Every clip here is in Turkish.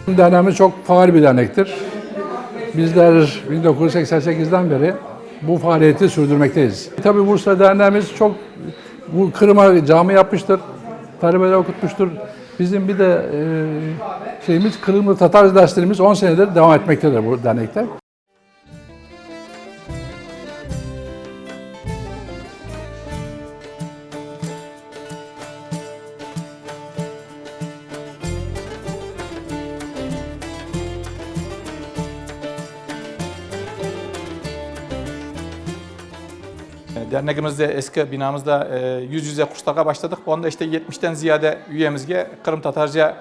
Derneğimiz çok faal bir dernektir. Bizler 1988'den beri bu faaliyeti sürdürmekteyiz. Tabii Bursa Derneğimiz çok bu Kırım'a cami yapmıştır, talebeler okutmuştur. Bizim bir de Kırımlı Tatar derslerimiz 10 senedir devam etmektedir bu dernekte. Derneğimizde eski binamızda yüz yüze kurslara başladık. Onda işte 70'ten ziyade üyemizge Kırım Tatarca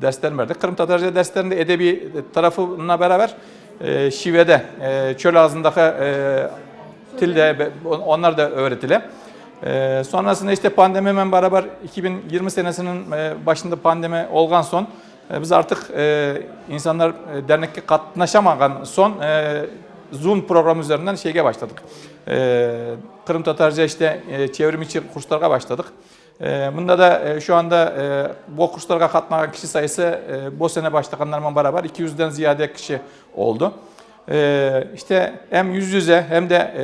dersler verdik. Kırım Tatarca derslerinde edebi tarafına beraber şivede, çöl ağzındaki tilde onlar da öğretili. Sonrasında işte pandemiyle beraber 2020 senesinin başında pandemi olgan son biz artık insanlar dernekte katlaşamayan son Zoom programı üzerinden başladık. Kırım Tatarca işte çevrim içi kurslara başladık. Bunda da şu anda bu kurslara katlanan kişi sayısı bu sene başlayanlarla beraber 200'den ziyade kişi oldu. İşte hem yüz yüze hem de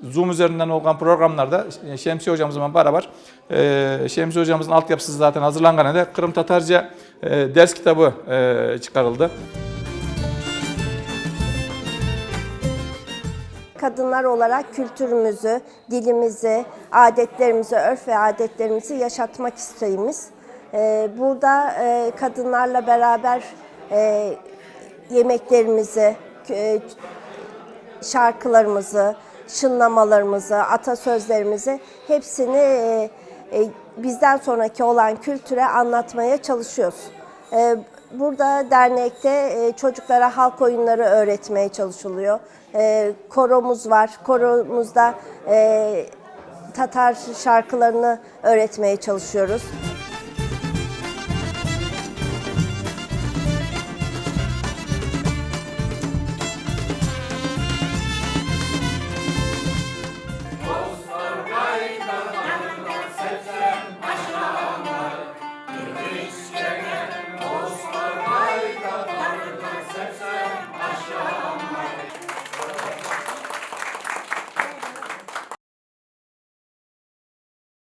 Zoom üzerinden olan programlarda Şemsi hocamızla beraber Şemsi hocamızın altyapısı zaten hazırlangan Kırım Tatarca ders kitabı çıkarıldı. Kadınlar olarak kültürümüzü, dilimizi, adetlerimizi, örf ve adetlerimizi yaşatmak isteğimiz. Burada kadınlarla beraber yemeklerimizi, şarkılarımızı, şınlamalarımızı, atasözlerimizi hepsini bizden sonraki olan kültüre anlatmaya çalışıyoruz. Burada dernekte çocuklara halk oyunları öğretmeye çalışılıyor. Koromuz var. Koromuzda Tatar şarkılarını öğretmeye çalışıyoruz.